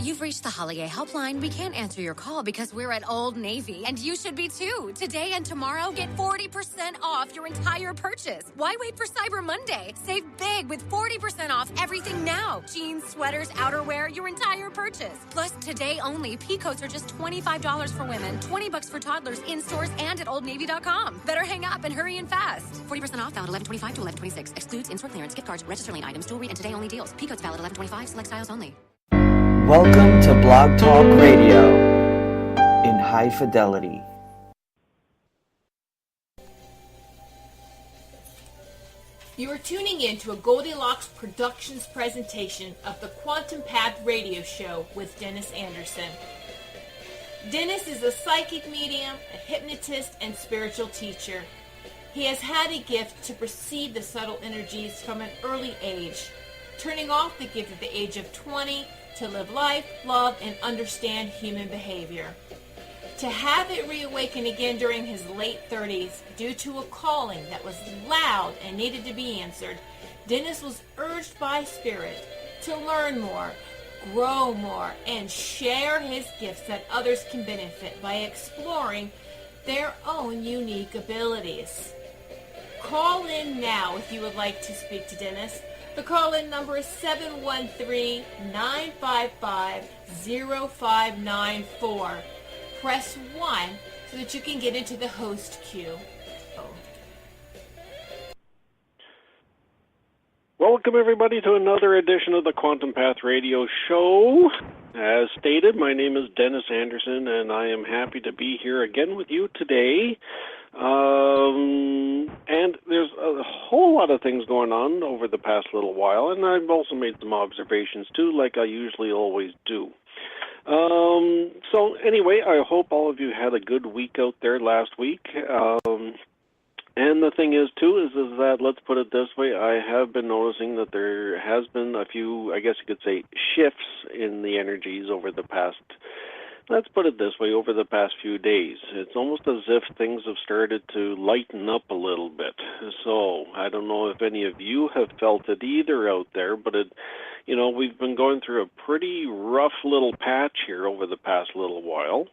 You've reached the Holiday Helpline. We can't answer your call because we're at Old Navy, and you should be too. Today and tomorrow, get 40% off your entire purchase. Why wait for Cyber Monday? Save big with 40% off everything now. Jeans, sweaters, outerwear, your entire purchase. Plus, today only, pea coats are just $25 for women, $20 for toddlers in stores and at OldNavy.com. Better hang up and hurry in fast. 40% off, valid 11/25 to 11/26. Excludes in-store clearance, gift cards, register lane items, jewelry, and today only deals. Pea coats valid 11/25, select styles only. Welcome to Blog Talk Radio in high fidelity. You are tuning in to a Goldilocks Productions presentation of the Quantum Path Radio Show with Dennis Anderson. Dennis is a psychic medium, a hypnotist, and spiritual teacher. He has had a gift to perceive the subtle energies from an early age, turning off the gift at the age of 20 to live life, love, and understand human behavior. To have it reawaken again during his late 30s due to a calling that was loud and needed to be answered, Dennis was urged by Spirit to learn more, grow more, and share his gifts that others can benefit by exploring their own unique abilities. Call in now if you would like to speak to Dennis. The call-in number is 713-955-0594. Press 1 so that you can get into the host queue. Welcome, everybody, to another edition of the Quantum Path Radio Show. As stated, my name is Dennis Anderson, and I am happy to be here again with you today. And there's a whole lot of things going on over the past little while, and I've also made some observations, too, like I usually always do. So anyway, I hope all of you had a good week out there last week. And the thing is, too, is that, let's put it this way, I have been noticing that there has been a few, I guess you could say, shifts in the energies over the past, let's put it this way, over the past few days. It's almost as if things have started to lighten up a little bit. So I don't know if any of you have felt it either out there, but we've been going through a pretty rough little patch here over the past little while.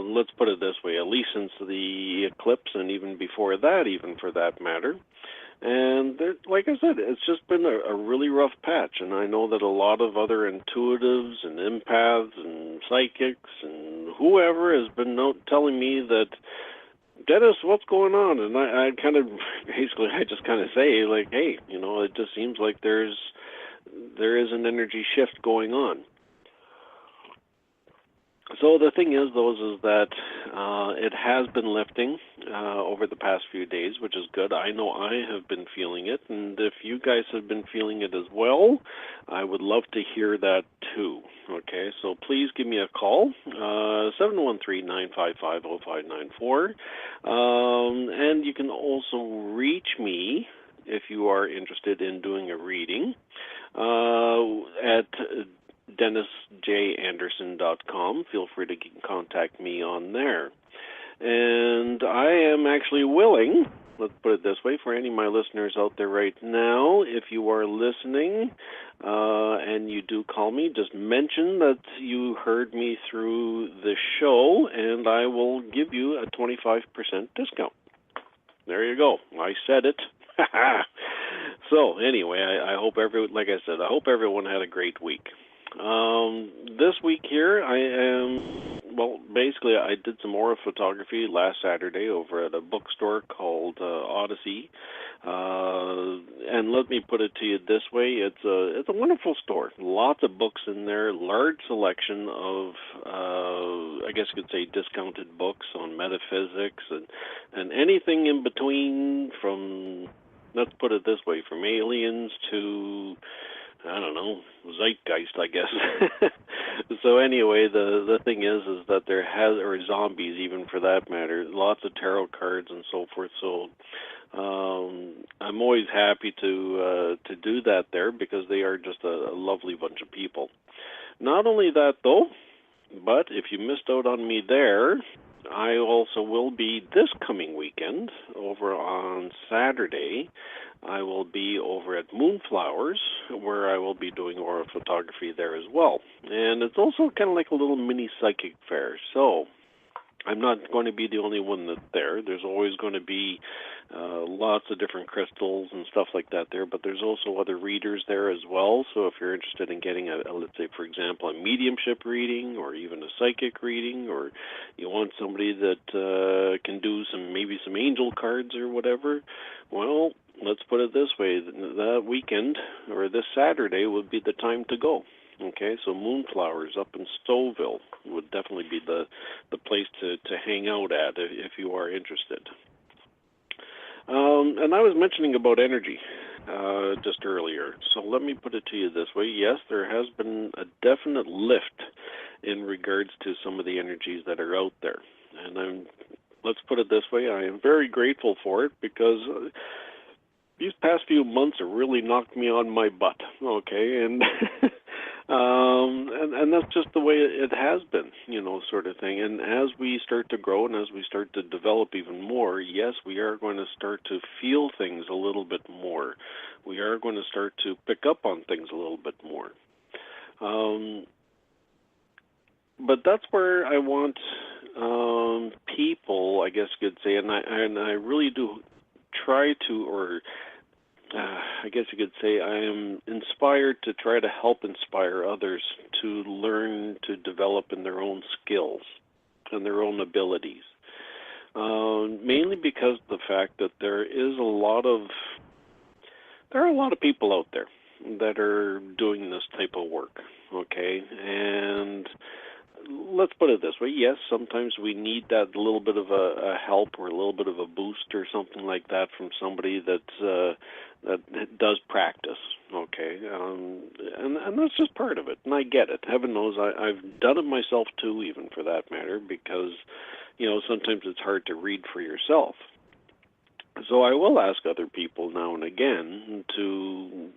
Let's put it this way, at least since the eclipse and even before that, even for that matter. And like I said, it's just been a really rough patch, and I know that a lot of other intuitives and empaths and psychics and whoever has been telling me that, Dennis, what's going on? And I kind of, basically, I just kind of say, like, hey, it just seems like there is an energy shift going on. So the thing is, though, is that it has been lifting over the past few days, which is good. I know I have been feeling it, and if you guys have been feeling it as well, I would love to hear that too. Okay, so please give me a call, 713-955-0594, and you can also reach me if you are interested in doing a reading at DennisJAnderson.com. Feel free to contact me on there. And I am actually willing, let's put it this way, for any of my listeners out there right now, if you are listening and you do call me, just mention that you heard me through the show, and I will give you a 25% discount. There you go. I said it. So anyway, I hope I hope everyone had a great week. This week here, basically I did some aura photography last Saturday over at a bookstore called Odyssey, and let me put it to you this way, it's a wonderful store, lots of books in there, large selection of, I guess you could say, discounted books on metaphysics, and anything in between, from, let's put it this way, from aliens to, I don't know, zeitgeist, I guess. So anyway, the thing is that or zombies even for that matter, lots of tarot cards and so forth. So I'm always happy to do that there, because they are just a lovely bunch of people. Not only that though, but if you missed out on me there, I also will be this coming weekend over on Saturday I will be over at Moonflowers, where I will be doing aura photography there as well. And it's also kind of like a little mini psychic fair. So I'm not going to be the only one that's there. There's always going to be lots of different crystals and stuff like that there, but there's also other readers there as well. So if you're interested in getting let's say, for example, a mediumship reading or even a psychic reading, or you want somebody that can do maybe some angel cards or whatever, well, let's put it this way, that weekend or this Saturday would be the time to go. Okay, so Moonflowers up in Stouffville would definitely be the place to hang out at if you are interested. And I was mentioning about energy just earlier, so let me put it to you this way. Yes, there has been a definite lift in regards to some of the energies that are out there. And let's put it this way, I am very grateful for it because these past few months have really knocked me on my butt, okay, and and that's just the way it has been, sort of thing. And as we start to grow and as we start to develop even more, yes, we are going to start to feel things a little bit more. We are going to start to pick up on things a little bit more. But that's where I want people, I guess you could say, and I really do try to, or I guess you could say I am inspired to try to help inspire others to learn to develop in their own skills and their own abilities. Mainly because of the fact that there are a lot of people out there that are doing this type of work, okay? And let's put it this way, yes, sometimes we need that little bit of a help or a little bit of a boost or something like that from somebody that does practice, okay? And that's just part of it, and I get it. Heaven knows I've done it myself too, even for that matter, because, sometimes it's hard to read for yourself. So I will ask other people now and again to,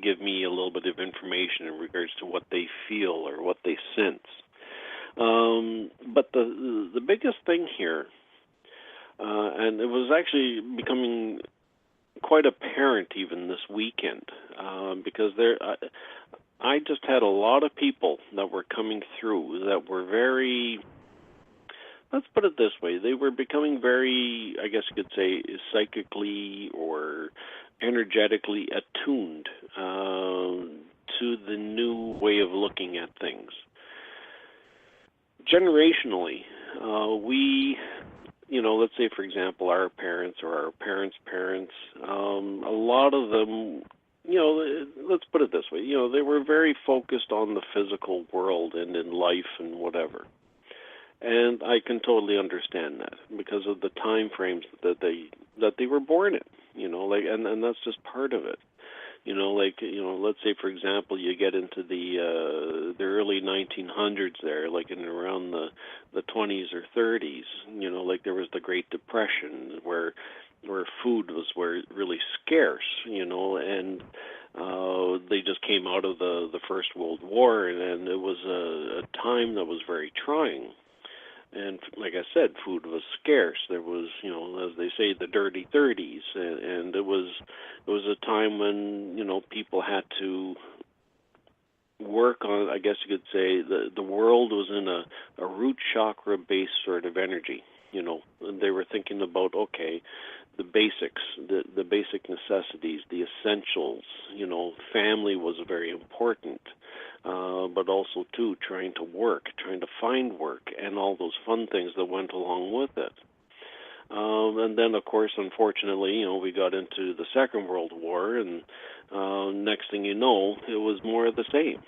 give me a little bit of information in regards to what they feel or what they sense. But the biggest thing here, and it was actually becoming quite apparent even this weekend, because I just had a lot of people that were coming through that were very, let's put it this way, they were becoming very, I guess you could say, psychically or energetically attuned to the new way of looking at things. Generationally, we, let's say, for example, our parents or our parents' parents, a lot of them, let's put it this way, they were very focused on the physical world and in life and whatever. And I can totally understand that because of the time frames that they were born in, and that's just part of it. Let's say, for example, you get into the early 1900s there, like in around the 20s or 30s, there was the Great Depression where food was really scarce, and they just came out of the First World War, and it was a time that was very trying. And like I said, food was scarce. There was, as they say, the dirty 30s, and it was a time when, people had to work on, I guess you could say, the world was in a root chakra-based sort of energy, and they were thinking about, okay, the basics, the basic necessities, the essentials, family was very important. But also, too, trying to find work, and all those fun things that went along with it. And then, of course, unfortunately, we got into the Second World War, and next thing you know, it was more of the same.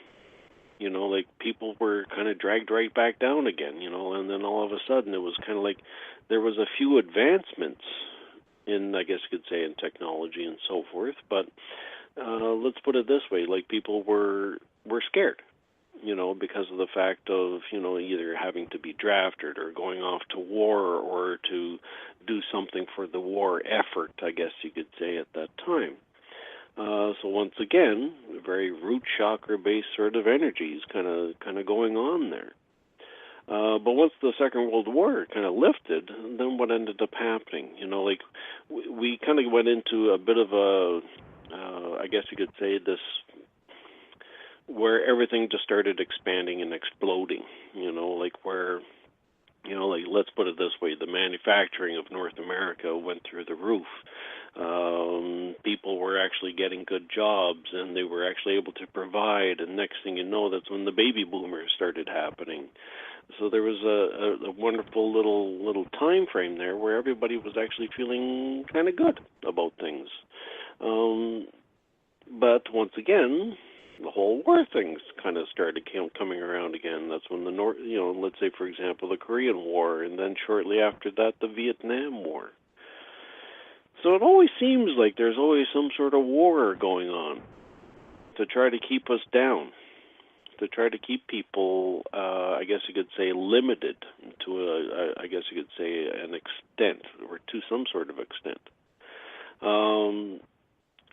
People were kind of dragged right back down again, and then all of a sudden it was kind of like there was a few advancements in, I guess you could say, in technology and so forth, but let's put it this way, people were scared, because of the fact of, either having to be drafted or going off to war or to do something for the war effort, I guess you could say, at that time. So once again, very root chakra-based sort of energies kind of going on there. But once the Second World War kind of lifted, then what ended up happening? Like we kind of went into a bit of a, I guess you could say this, where everything just started expanding and exploding. Like where, like let's put it this way, the manufacturing of North America went through the roof. People were actually getting good jobs, and they were actually able to provide. And next thing you know, that's when the baby boomers started happening. So there was a wonderful little time frame there where everybody was actually feeling kind of good about things. But once again, the whole war things kind of started coming around again. That's when the North, let's say for example the Korean War, and then shortly after that the Vietnam War. So it always seems like there's always some sort of war going on to try to keep us down, to try to keep people, I guess you could say, limited to I guess you could say an extent, or to some sort of extent.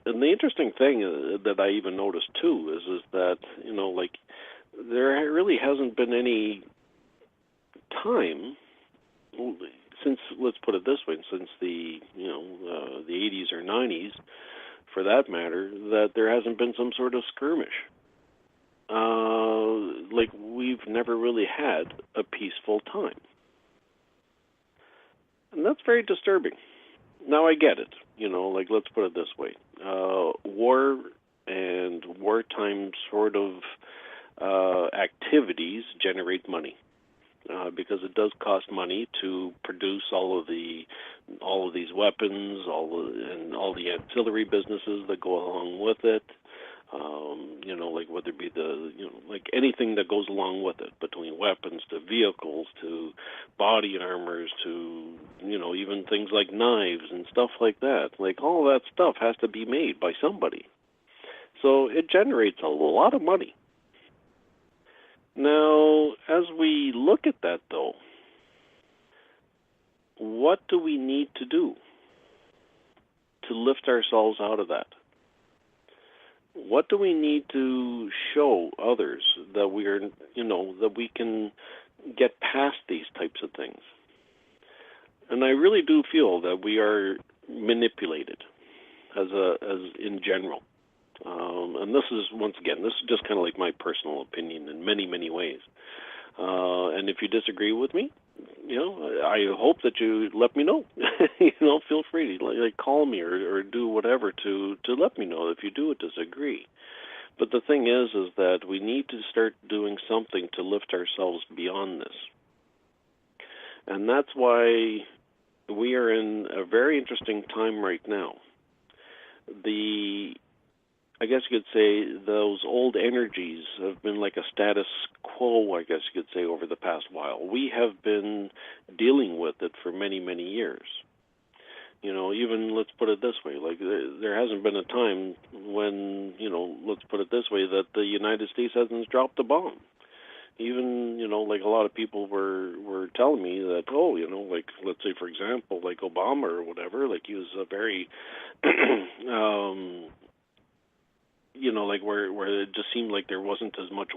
And the interesting thing that I even noticed too is that like there really hasn't been any time since, let's put it this way, since the the 80s or 90s, for that matter, that there hasn't been some sort of skirmish. Like we've never really had a peaceful time, and that's very disturbing. Now I get it, like let's put it this way: war and wartime sort of activities generate money. Because it does cost money to produce all of these weapons, and all the ancillary businesses that go along with it. Like whether it be like anything that goes along with it, between weapons to vehicles to body armors to even things like knives and stuff like that. Like all that stuff has to be made by somebody, so it generates a lot of money. Now, as we look at that, though, what do we need to do to lift ourselves out of that? What do we need to show others that we are, that we can get past these types of things? And I really do feel that we are manipulated as in general. And this is, once again, this is just kind of like my personal opinion in many, many ways. And if you disagree with me, I hope that you let me know. Feel free to call me or do whatever to let me know if you do disagree. But the thing is that we need to start doing something to lift ourselves beyond this. And that's why we are in a very interesting time right now. I guess you could say those old energies have been like a status quo, I guess you could say, over the past while. We have been dealing with it for many, many years. Even, let's put it this way, like there hasn't been a time when, let's put it this way, that the United States hasn't dropped a bomb. Even, like a lot of people were telling me that, like, let's say, for example, like Obama or whatever, like he was a very, like where it just seemed like there wasn't as much,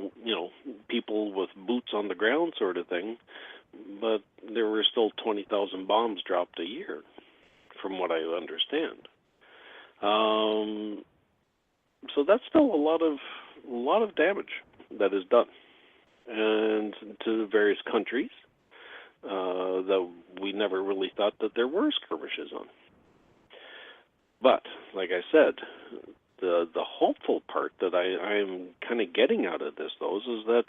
people with boots on the ground sort of thing, but there were still 20,000 bombs dropped a year, from what I understand. So that's still a lot of damage that is done, and to various countries that we never really thought that there were skirmishes on. But like I said, the hopeful part that I am kind of getting out of this, though, is that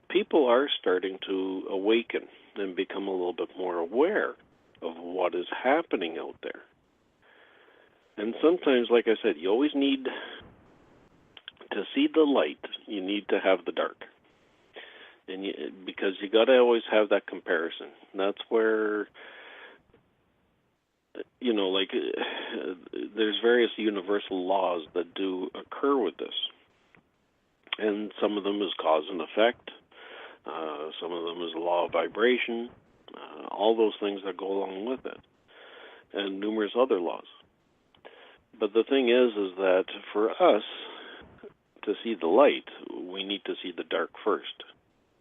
people are starting to awaken and become a little bit more aware of what is happening out there. And sometimes, like I said, you always need to see the light. You need to have the dark, and because you got to always have that comparison. And that's where, there's various universal laws that do occur with this. And some of them is cause and effect. Some of them is the law of vibration. All those things that go along with it. And numerous other laws. But the thing is that for us to see the light, we need to see the dark first.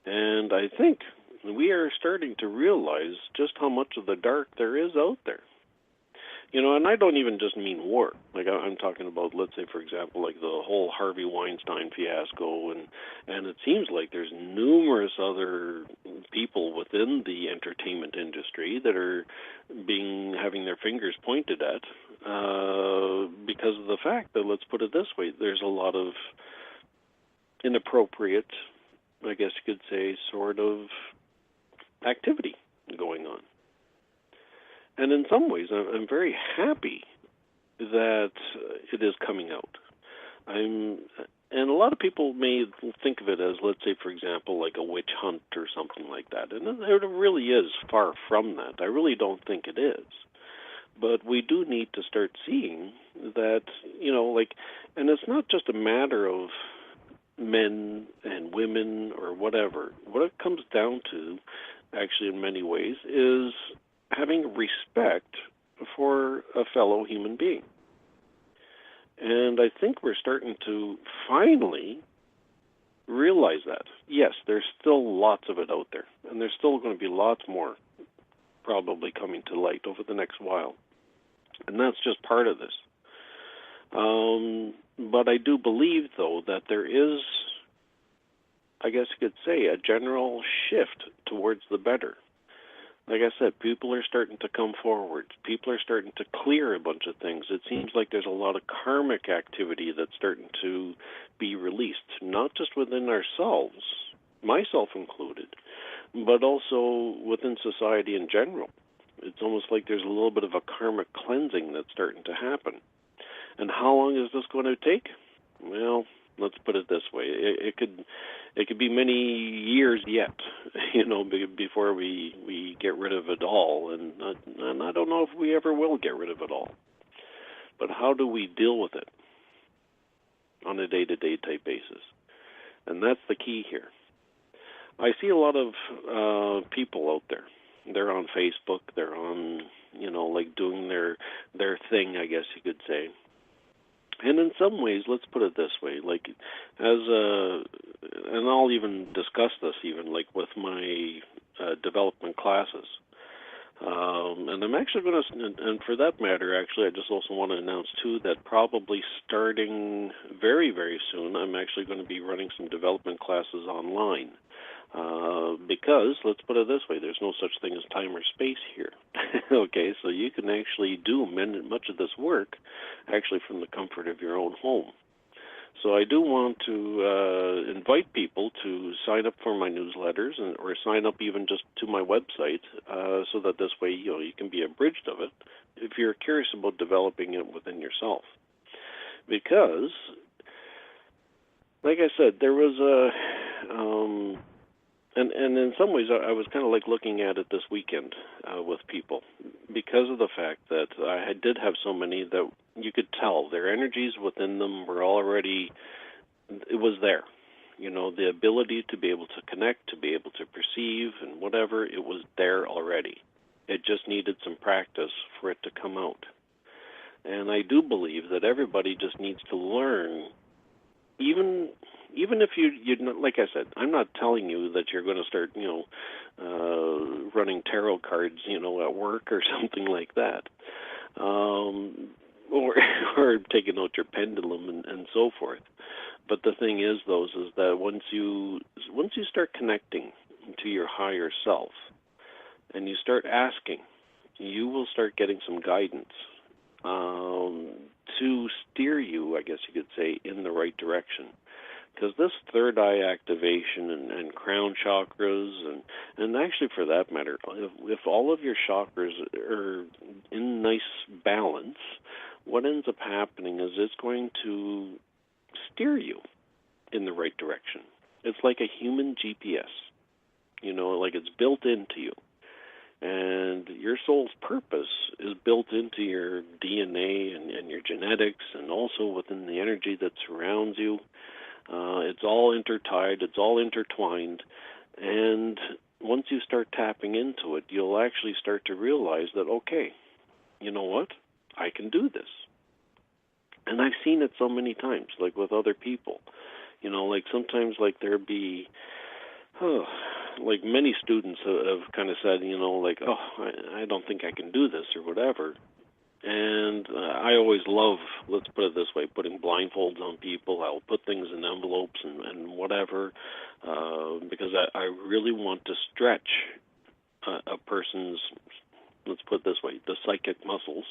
And I think, we are starting to realize just how much of the dark there is out there. And I don't even just mean war. Like, I'm talking about, let's say, for example, like the whole Harvey Weinstein fiasco, and it seems like there's numerous other people within the entertainment industry that are having their fingers pointed at because of the fact that, let's put it this way, there's a lot of inappropriate, I guess you could say, sort of activity going on. And in some ways, I'm very happy that it is coming out. And a lot of people may think of it as, let's say, for example, like a witch hunt or something like that. And it really is far from that. I really don't think it is. But we do need to start seeing that, and it's not just a matter of men and women or whatever. What it comes down to, actually, in many ways, is having respect for a fellow human being. And I think we're starting to finally realize that. Yes, there's still lots of it out there, and there's still going to be lots more probably coming to light over the next while. And that's just part of this. But I do believe, though, that there is, I guess you could say, a general shift towards the better. Like I said, people are starting to come forward. People are starting to clear a bunch of things. It seems like there's a lot of karmic activity that's starting to be released, not just within ourselves, myself included, but also within society in general. It's almost like there's a little bit of a karmic cleansing that's starting to happen. And how long is this going to take? Well, let's put it this way: it could be many years yet, before we get rid of it all. And I don't know if we ever will get rid of it all. But how do we deal with it on a day-to-day type basis? And that's the key here. I see a lot of people out there. They're on Facebook. They're on, doing their thing, I guess you could say. And in some ways, let's put it this way, and I'll even discuss this with my development classes. And I'm actually going to, and for that matter, actually, I just also want to announce, too, that probably starting very, very soon, I'm actually going to be running some development classes online. Because, let's put it this way, there's no such thing as time or space here. Okay, so you can actually do much of this work actually from the comfort of your own home. So I do want to invite people to sign up for my newsletters or sign up even just to my website so that this way you can be abridged of it if you're curious about developing it within yourself. Because, like I said, there was a... And in some ways, I was kind of looking at it this weekend with people because of the fact that I did have so many that you could tell their energies within them were already, it was there. The ability to be able to connect, to be able to perceive and whatever, it was there already. It just needed some practice for it to come out. And I do believe that everybody just needs to learn, even if you're not, like I said, I'm not telling you that you're going to start, running tarot cards, at work or something like that, or taking out your pendulum and so forth. But the thing is, though, is that once you start connecting to your higher self, and you start asking, you will start getting some guidance to steer you, I guess you could say, in the right direction. Because this third eye activation and crown chakras, and actually for that matter, if all of your chakras are in nice balance, what ends up happening is it's going to steer you in the right direction. It's like a human GPS, like it's built into you. And your soul's purpose is built into your DNA and your genetics and also within the energy that surrounds you. It's all intertied, it's all intertwined, and once you start tapping into it, you'll actually start to realize that, okay, you know what, I can do this. And I've seen it so many times, like with other people. Sometimes there'd be, like many students have kind of said, like, oh, I don't think I can do this or whatever. And I always love, let's put it this way, putting blindfolds on people. I'll put things in envelopes and whatever, because I really want to stretch a person's, let's put it this way, the psychic muscles,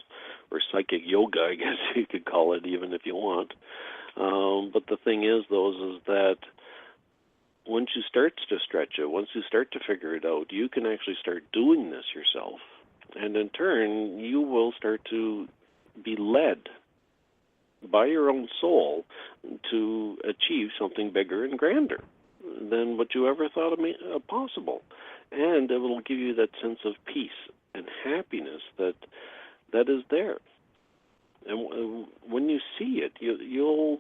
or psychic yoga, I guess you could call it, even if you want. But the thing is, though, is that once you start to stretch it, once you start to figure it out, you can actually start doing this yourself. And in turn, you will start to be led by your own soul to achieve something bigger and grander than what you ever thought possible. And it will give you that sense of peace and happiness that is there. And when you see it, you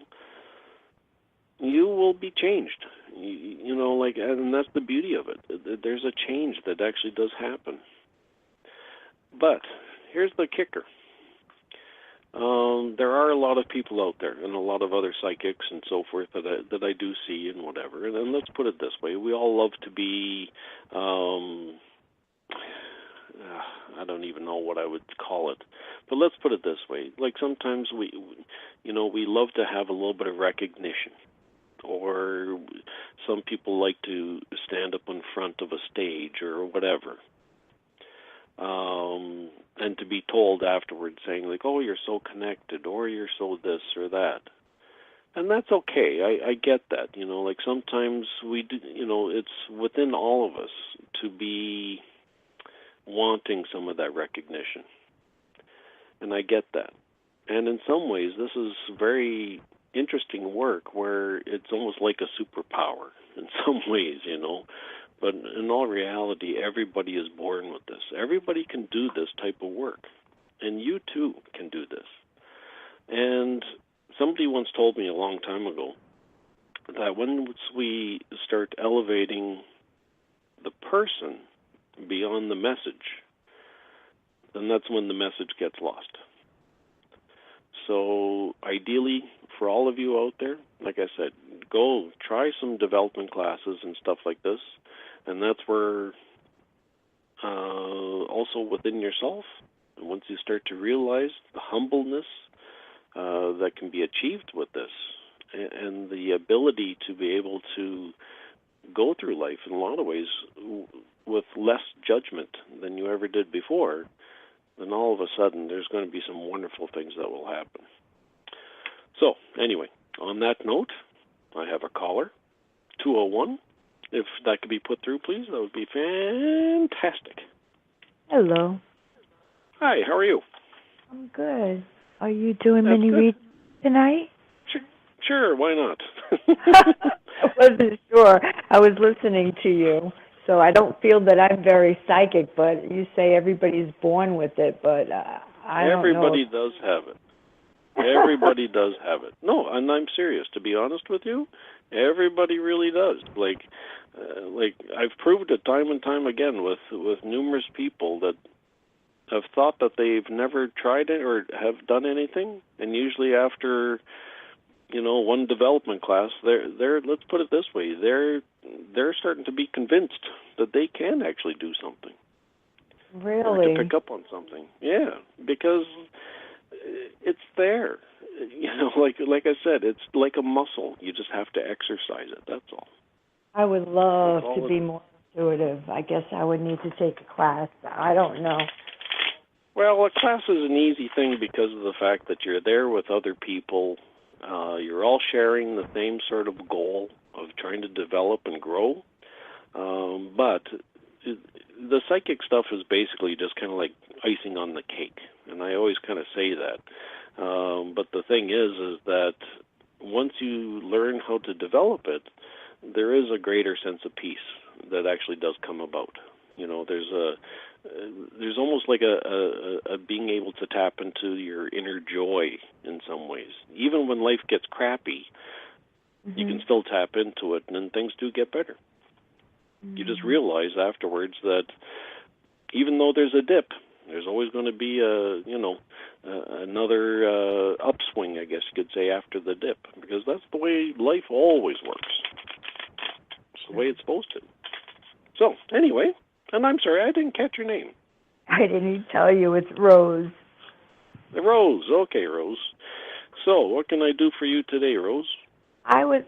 will be changed. And that's the beauty of it. There's a change that actually does happen. But here's the kicker. There are a lot of people out there, and a lot of other psychics and so forth that I do see and whatever. And let's put it this way: we all love to be, I don't even know what I would call it, but let's put it this way: like sometimes we love to have a little bit of recognition, or some people like to stand up in front of a stage or whatever. And to be told afterwards, saying like, oh, you're so connected, or you're so this or that. And that's okay. I get that. Like sometimes we do, it's within all of us to be wanting some of that recognition. And I get that. And in some ways, this is very interesting work where it's almost like a superpower in some ways, But in all reality, everybody is born with this. Everybody can do this type of work. And you, too, can do this. And somebody once told me a long time ago that once we start elevating the person beyond the message, then that's when the message gets lost. So ideally, for all of you out there, like I said, go try some development classes and stuff like this. And that's where also within yourself, once you start to realize the humbleness that can be achieved with this, and the ability to be able to go through life in a lot of ways with less judgment than you ever did before, then all of a sudden there's going to be some wonderful things that will happen. So, anyway, on that note, I have a caller, 201. If that could be put through, please, that would be fantastic. Hello. Hi, how are you? I'm good. Are you doing That's mini good. readings tonight? Sure, why not? I wasn't sure. I was listening to you, so I don't feel that I'm very psychic, but you say everybody's born with it, but I don't know. Everybody does have it. Everybody does have it. No, and I'm serious. To be honest with you, everybody really does. Like I've proved it time and time again with numerous people that have thought that they've never tried it or have done anything, and usually after one development class, they're let's put it this way, they're starting to be convinced that they can actually do something. Really? Or to pick up on something. Yeah, because it's there. Like I said, it's like a muscle. You just have to exercise it. That's all. I would love to be more intuitive. I guess I would need to take a class. I don't know. Well, a class is an easy thing because of the fact that you're there with other people. You're all sharing the same sort of goal of trying to develop and grow. But the psychic stuff is basically just kind of like icing on the cake. And I always kind of say that. But the thing is that once you learn how to develop it, there is a greater sense of peace that actually does come about. There's almost like a being able to tap into your inner joy in some ways. Even when life gets crappy, you can still tap into it, and then things do get better. You just realize afterwards that even though there's a dip, there's always going to be another upswing, I guess you could say, after the dip, because that's the way life always works. It's the way it's supposed to. So, anyway, and I'm sorry, I didn't catch your name. I didn't tell you. It's Rose. Rose. Okay, Rose. So, what can I do for you today, Rose? I would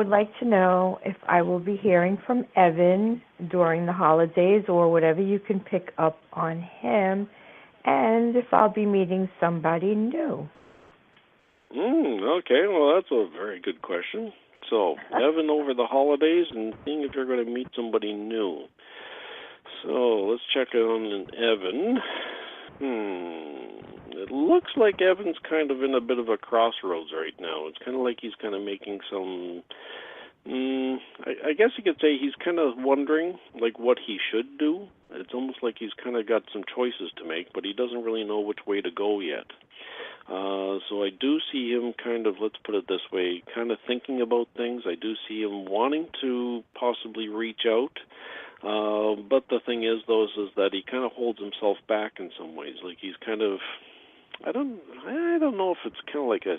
like to know if I will be hearing from Evan during the holidays or whatever you can pick up on him, and if I'll be meeting somebody new. Okay, well, that's a very good question. So, Evan over the holidays and seeing if you're going to meet somebody new. So, let's check on Evan. It looks like Evan's kind of in a bit of a crossroads right now. It's kind of like he's kind of making some... I guess you could say he's kind of wondering, like, what he should do. It's almost like he's kind of got some choices to make, but he doesn't really know which way to go yet. So I do see him kind of, let's put it this way, kind of thinking about things. I do see him wanting to possibly reach out. But the thing is, though, is that he kind of holds himself back in some ways. Like he's kind of, I don't know if it's kind of like a,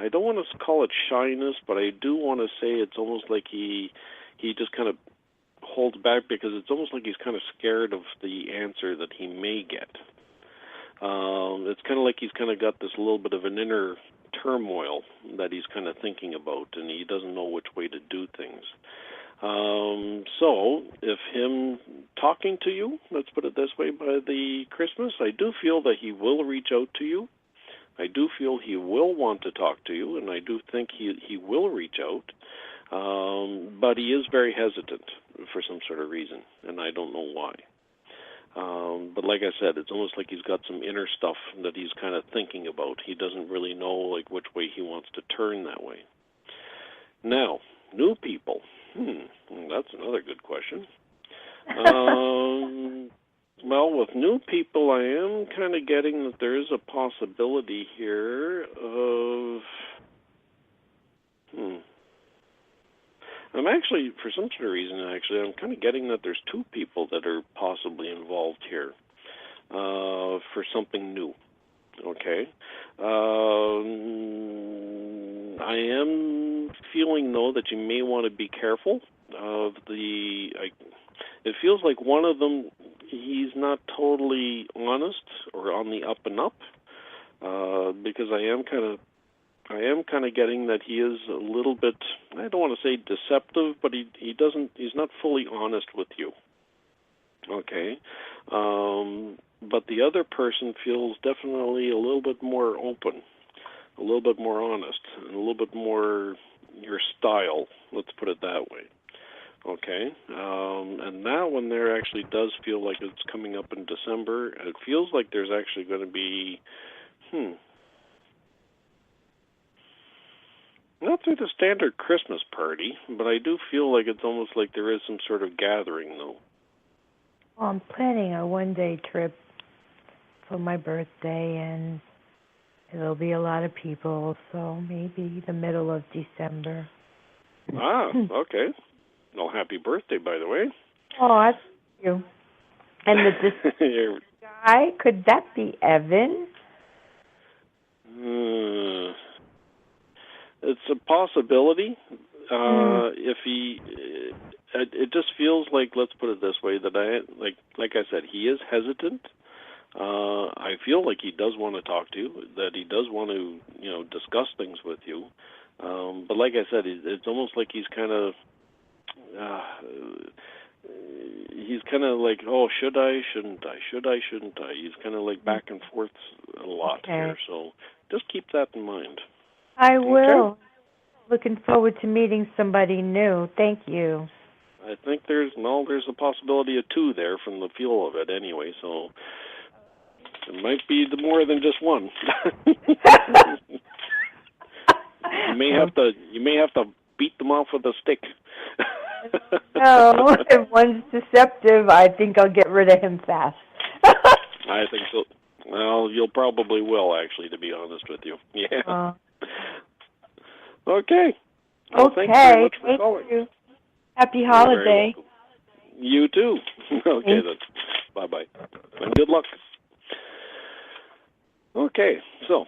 I don't want to call it shyness, but I do want to say it's almost like he just kind of holds back because it's almost like he's kind of scared of the answer that he may get. It's kind of like he's kind of got this little bit of an inner turmoil that he's kind of thinking about, and he doesn't know which way to do things. So, if him talking to you, let's put it this way, by the Christmas, I do feel that he will reach out to you. I do feel he will want to talk to you, and I do think he will reach out. But he is very hesitant for some sort of reason, and I don't know why. But like I said, it's almost like he's got some inner stuff that he's kind of thinking about. He doesn't really know like which way he wants to turn that way. Now, new people. That's another good question. Well, with new people, I am kind of getting that there is a possibility here of... I'm actually, for some sort of reason, I'm kind of getting that there's two people that are possibly involved here for something new. Okay. I am feeling, though, that you may want to be careful of the... it feels like one of them, he's not totally honest or on the up and up, because I am kind of getting that he is a little bit, I don't want to say deceptive, but he's not fully honest with you. Okay. But the other person feels definitely a little bit more open, a little bit more honest, and a little bit more your style, let's put it that way. Okay. And that one there actually does feel like it's coming up in December. It feels like there's actually going to be, not through the standard Christmas party, but I do feel like it's almost like there is some sort of gathering, though. Well, I'm planning a one-day trip for my birthday, and there'll be a lot of people, so maybe the middle of December. Okay. Well, happy birthday, by the way. Oh, thank you. And the guy, could that be Evan? It's a possibility. If he, it just feels like, let's put it this way, that like I said, he is hesitant. I feel like he does want to talk to you, that he does want to, discuss things with you. But like I said, it's almost like he's kind of, he's kind of like, oh, should I, shouldn't I, should I, shouldn't I? He's kind of like back and forth a lot here, so just keep that in mind. I will. Okay? Looking forward to meeting somebody new. Thank you. I think there's a possibility of two there from the feel of it anyway, so it might be more than just one. You may have to beat them off with a stick. No, if one's deceptive, I think I'll get rid of him fast. I think so. Well, you'll probably will, actually, to be honest with you. Yeah. Okay. Well, thanks very much for calling. You. Happy holiday. You too. Okay, then. Bye-bye. And good luck. Okay, so,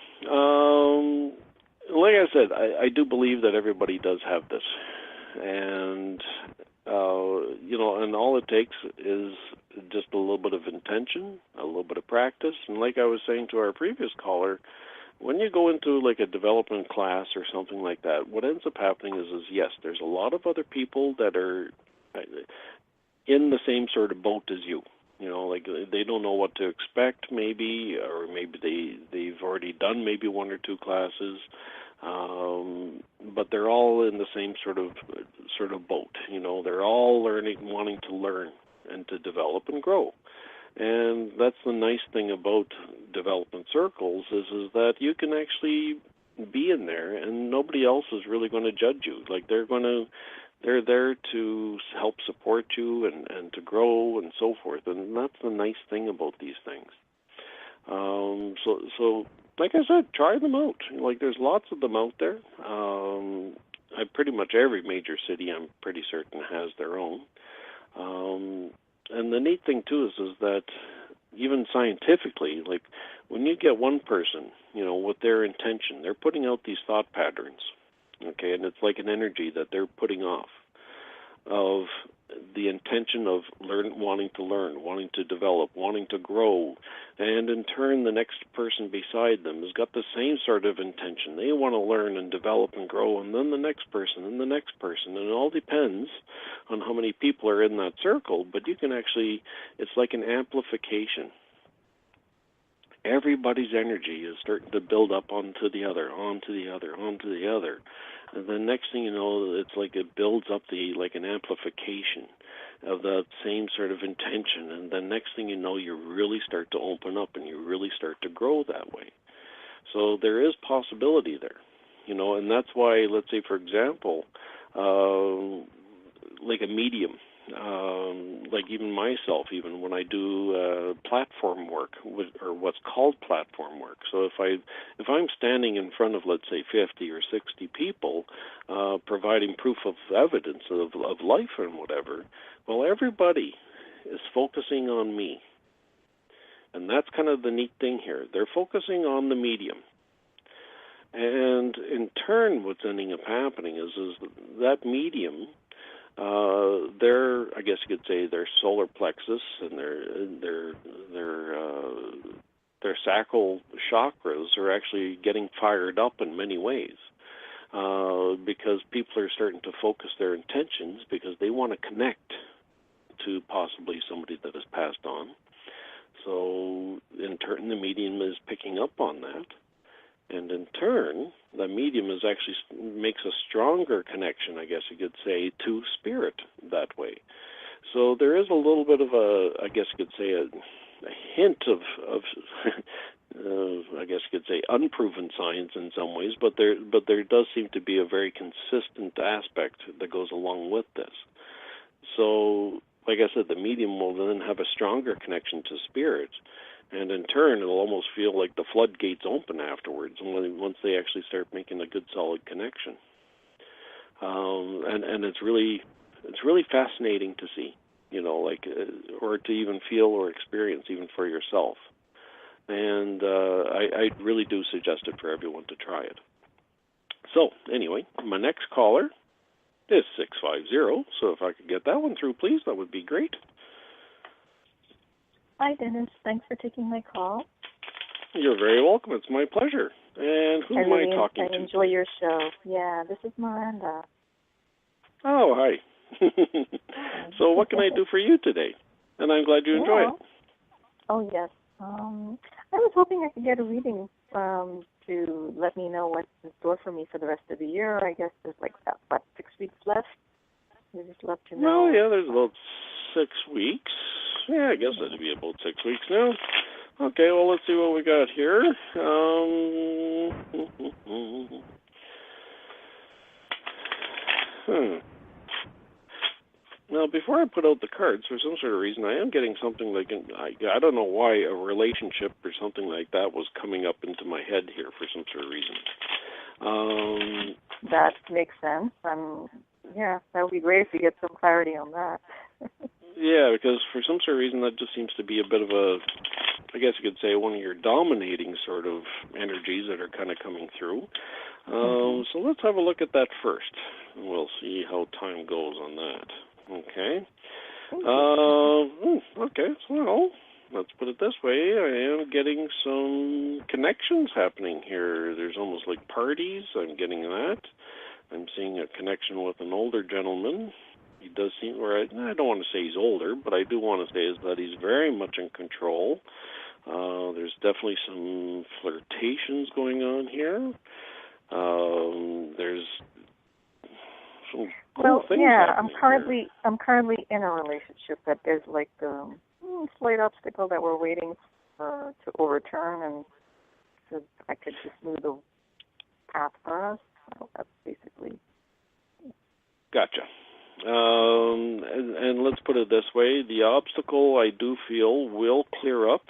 like I said, I do believe that everybody does have this. and and all it takes is just a little bit of intention, a little bit of practice, and like I was saying to our previous caller, when you go into like a development class or something like that, what ends up happening is yes, there's a lot of other people that are in the same sort of boat as you. Like they don't know what to expect, maybe, or maybe they've already done maybe one or two classes, but they're all in the same sort of boat. They're all learning, wanting to learn and to develop and grow. And that's the nice thing about development circles is that you can actually be in there, and nobody else is really going to judge you. Like they're there to help support you and to grow and so forth, and that's the nice thing about these things. So like I said, try them out. Like there's lots of them out there. Pretty much every major city, I'm pretty certain, has their own. And the neat thing too is that even scientifically, like when you get one person, with their intention, they're putting out these thought patterns. Okay, and it's like an energy that they're putting off of the intention of wanting to learn, wanting to develop, wanting to grow, and in turn the next person beside them has got the same sort of intention. They want to learn and develop and grow, and then the next person and the next person, and it all depends on how many people are in that circle, but you can actually, it's like an amplification. Everybody's energy is starting to build up onto the other, onto the other, onto the other. And the next thing you know, it's like it builds up like an amplification of that same sort of intention. And the next thing you know, you really start to open up and you really start to grow that way. So there is possibility there, and that's why, let's say, for example, like a medium, like even myself, even when I do platform work, or what's called platform work. So if I'm standing in front of, let's say, 50 or 60 people, providing proof of evidence of life and whatever, well, everybody is focusing on me. And that's kind of the neat thing here. They're focusing on the medium. And in turn, what's ending up happening is that medium, I guess you could say their solar plexus and their sacral chakras are actually getting fired up in many ways, because people are starting to focus their intentions because they want to connect to possibly somebody that has passed on. So in turn, the medium is picking up on that. And in turn, the medium makes a stronger connection, I guess you could say, to spirit that way. So there is a little bit of I guess you could say, a hint of I guess you could say, unproven science in some ways, but there does seem to be a very consistent aspect that goes along with this. So, like I said, the medium will then have a stronger connection to spirit. And in turn, it'll almost feel like the floodgates open afterwards once they actually start making a good, solid connection. And it's really fascinating to see, or to even feel or experience, even for yourself. And I really do suggest it for everyone to try it. So anyway, my next caller is 650. So if I could get that one through, please, that would be great. Hi, Dennis. Thanks for taking my call. You're very welcome. It's my pleasure. And who am I talking to? I enjoy your show. Yeah, this is Miranda. Oh, hi. So what can I do for you today? And I'm glad you enjoy it. Oh, yes. I was hoping I could get a reading to let me know what's in store for me for the rest of the year. I guess there's like about 6 weeks left. I'd just love to know. Well, yeah, there's about 6 weeks. Yeah, I guess that'd be about 6 weeks now. Okay, well, let's see what we got here. Now, before I put out the cards, for some sort of reason, I am getting something like, I don't know why, a relationship or something like that was coming up into my head here for some sort of reason. That makes sense. Yeah, that would be great if you get some clarity on that. Yeah, because for some sort of reason, that just seems to be a bit of I guess you could say, one of your dominating sort of energies that are kind of coming through. So let's have a look at that first, and we'll see how time goes on that. Okay. Okay, so let's put it this way. I am getting some connections happening here. There's almost like parties. I'm getting that. I'm seeing a connection with an older gentleman. He does seem, or I don't want to say he's older, but I do want to say is that he's very much in control. There's definitely some flirtations going on here. There's some cool things happening here. I'm currently in a relationship that there's like a slight obstacle that we're waiting to overturn, and so I could just move the path for us. So that's basically. Gotcha. And let's put it this way, the obstacle I do feel will clear up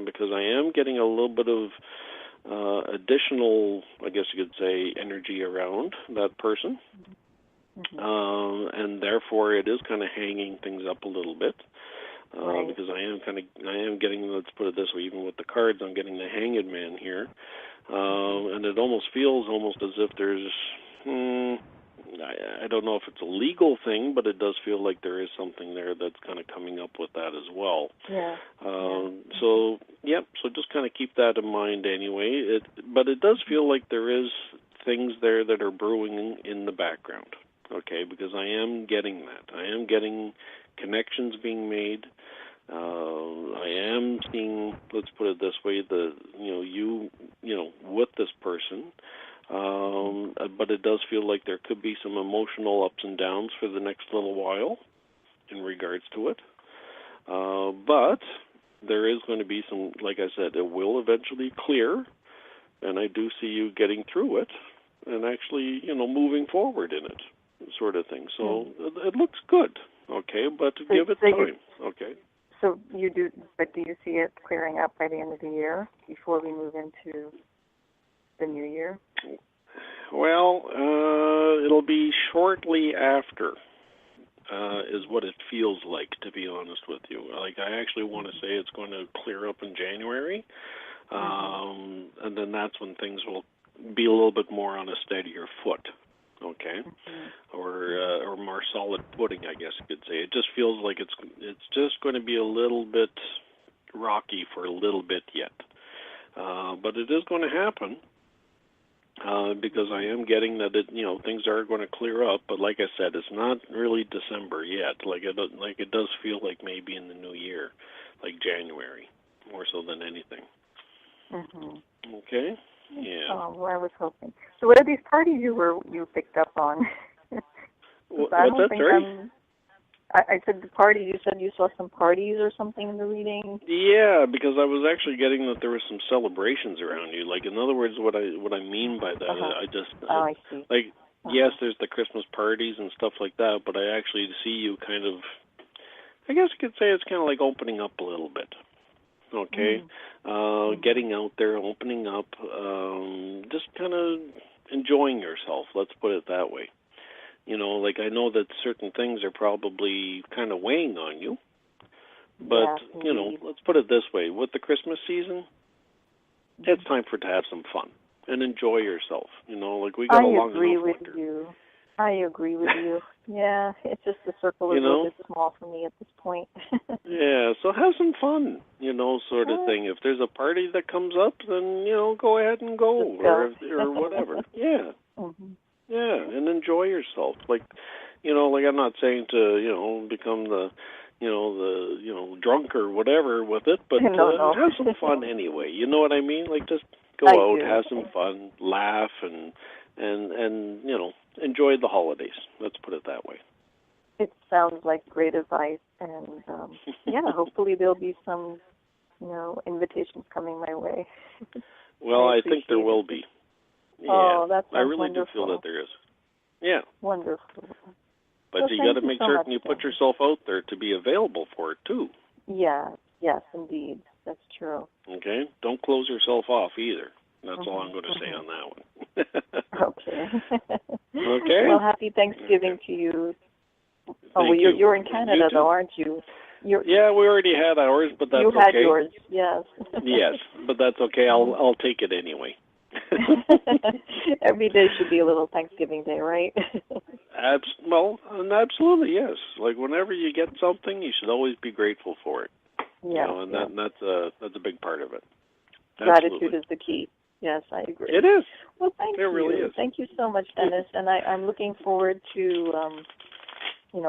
because I am getting a little bit of additional, I guess you could say, energy around that person. And therefore it is kind of hanging things up a little bit because I am getting, let's put it this way, even with the cards, I'm getting the Hanged Man here. And it almost feels as if there's, I don't know if it's a legal thing, but it does feel like there is something there that's kind of coming up with that as well. So just kind of keep that in mind anyway. But it does feel like there is things there that are brewing in the background, okay, because I am getting that. I am getting connections being made. I am seeing, let's put it this way, you with this person. But it does feel like there could be some emotional ups and downs for the next little while in regards to it. But there is going to be some, like I said, it will eventually clear, and I do see you getting through it and actually, moving forward in it, sort of thing. So it looks good, okay, but give it time, okay? So you do, but do you see it clearing up by the end of the year before we move into the new year? Well, it'll be shortly after, is what it feels like, to be honest with you. Like, I actually want to say it's going to clear up in January, and then that's when things will be a little bit more on a steadier foot, okay, or more solid footing, I guess you could say. It just feels like it's just going to be a little bit rocky for a little bit yet, but it is going to happen. Because I am getting that things are going to clear up, but like I said, it's not really December yet. It does feel like maybe in the new year, like January, more so than anything. Okay. Yeah. Oh, well, I was hoping. So, what are these parties you picked up on? What's that? Sorry. I said the party. You said you saw some parties or something in the reading. Yeah, because I was actually getting that there were some celebrations around you. Like, in other words, what I mean by that, I see. Like, yes, there's the Christmas parties and stuff like that, but I actually see you kind of, I guess you could say it's kind of like opening up a little bit. Okay, getting out there, opening up, just kind of enjoying yourself. Let's put it that way. Like, I know that certain things are probably kind of weighing on you, but, let's put it this way. With the Christmas season, it's time to have some fun and enjoy yourself. Like, we got a long enough winter. I agree with you. Yeah, it's just the circle is a little bit small for me at this point. Yeah, so have some fun, sort of thing. If there's a party that comes up, then, go ahead and go, or whatever. Yeah. Yeah, and enjoy yourself. Like, like I'm not saying to, become the drunk or whatever with it, but have some fun anyway. You know what I mean? Like, just go out, have some fun, laugh, and enjoy the holidays. Let's put it that way. It sounds like great advice, and hopefully there'll be some, invitations coming my way. Well, I think there will be. Yeah, I really wonderful. do feel that there is. Yeah. Wonderful. But you got to make certain you put yourself out there to be available for it, too. Yeah, yes, indeed. That's true. Okay? Don't close yourself off either. That's all I'm going to say on that one. Okay. Okay? Well, happy Thanksgiving to you. Oh, well, you're in Canada, though, aren't you? Yeah, we already had ours, but that's okay. You had yours, yes. Yes, but that's okay. I'll take it anyway. Every day should be a little Thanksgiving Day, right? Absolutely, yes. Like whenever you get something, you should always be grateful for it. Yeah, that's a big part of it. Gratitude Absolutely. is the key. Yes, I agree. It is. Well, thank you. It really is. Thank you so much, Dennis. And I'm looking forward to,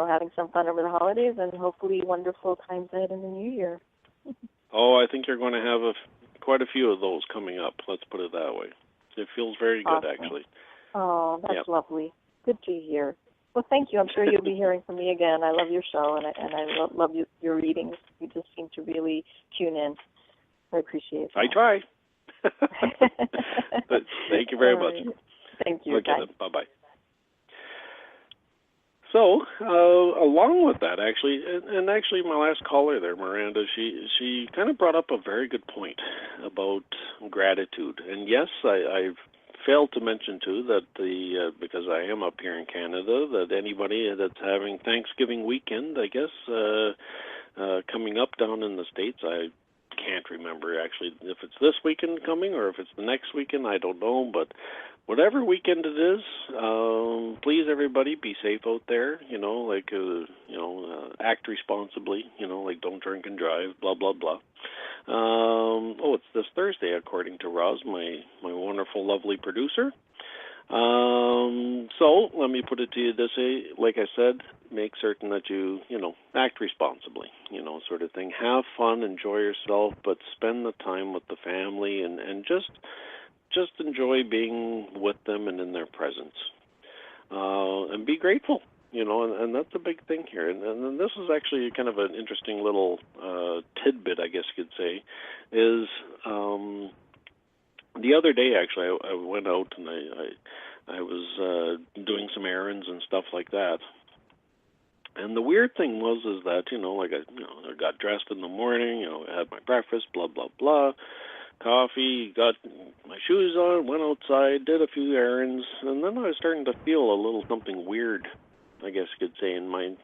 having some fun over the holidays and hopefully wonderful times ahead in the new year. Oh, I think you're going to have quite a few of those coming up. Let's put it that way. It feels very good, Awesome. actually. Oh, that's lovely. Good to hear. Well, thank you. I'm sure you'll be hearing from me again. I love your show, and I love your readings. You just seem to really tune in. I appreciate that. I try. But thank you very much. Thank you. Okay, bye. Bye-bye. So, along with that, actually, and actually my last caller there, Miranda, she kind of brought up a very good point about gratitude. And yes, I've failed to mention, too, that because I am up here in Canada, that anybody that's having Thanksgiving weekend, I guess, coming up down in the States, I can't remember actually if it's this weekend coming or if it's the next weekend, I don't know, but whatever weekend it is, please everybody be safe out there, act responsibly, like don't drink and drive, blah, blah, blah. It's this Thursday, according to Roz, my wonderful, lovely producer. So let me put it to you this way, like I said, make certain that you act responsibly, sort of thing. Have fun, enjoy yourself, but spend the time with the family and just enjoy being with them and in their presence. And be grateful, and that's a big thing here. And this is actually kind of an interesting little tidbit, I guess you could say, is the other day, actually, I went out and I was doing some errands and stuff like that. And the weird thing is that, I got dressed in the morning, had my breakfast, blah, blah, blah, coffee, got my shoes on, went outside, did a few errands, and then I was starting to feel a little something weird, I guess you could say, in my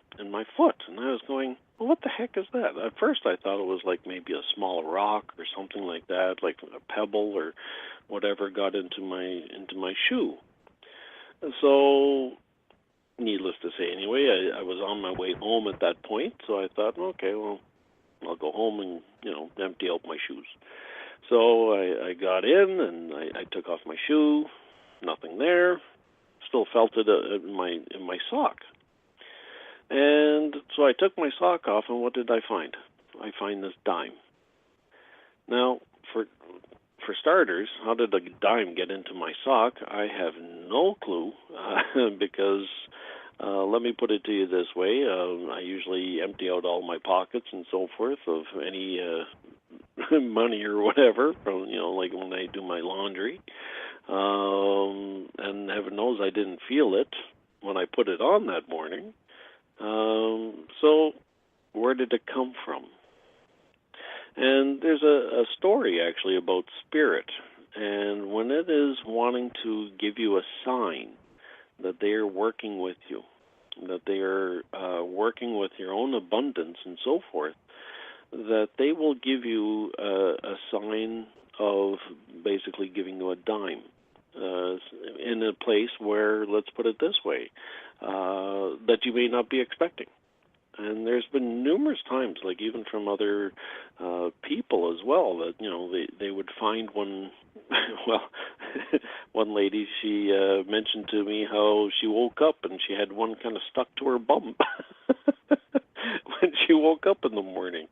foot. And I was going, well, what the heck is that? At first I thought it was like maybe a small rock or something like that, like a pebble or whatever got into my shoe. So, needless to say, anyway, I was on my way home at that point, so I thought, okay, well, I'll go home and, empty out my shoes. So I got in and I took off my shoe, nothing there, still felt it in my sock. And so I took my sock off, and what did I find? I find this dime. Now, for starters, how did a dime get into my sock? I have no clue, because let me put it to you this way. I usually empty out all my pockets and so forth of any money or whatever, from, like when I do my laundry. And heaven knows I didn't feel it when I put it on that morning. So where did it come from? And there's a story actually about spirit, and when it is wanting to give you a sign that they are working with you, that they are working with your own abundance and so forth, that they will give you a sign of basically giving you a dime in a place where, let's put it this way, that you may not be expecting. And there's been numerous times, like even from other people as well, that they would find one. Well, one lady, she mentioned to me how she woke up and she had one kind of stuck to her bum when she woke up in the morning.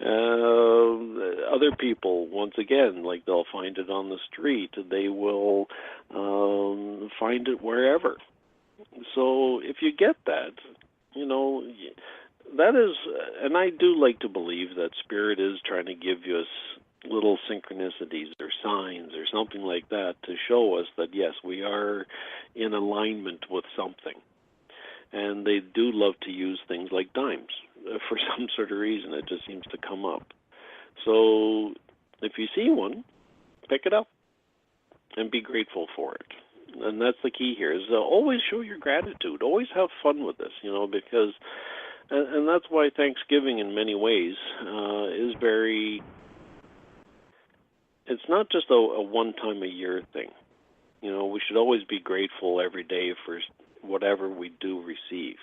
Other people, once again, like they'll find it on the street. They will find it wherever. So if you get that, that is, and I do like to believe that Spirit is trying to give you little synchronicities or signs or something like that to show us that, yes, we are in alignment with something. And they do love to use things like dimes. For some sort of reason, it just seems to come up. So if you see one, pick it up and be grateful for it. And that's the key here, is always show your gratitude. Always have fun with this, because And that's why Thanksgiving, in many ways, is very. It's not just a one-time-a-year thing. We should always be grateful every day for whatever we do receive.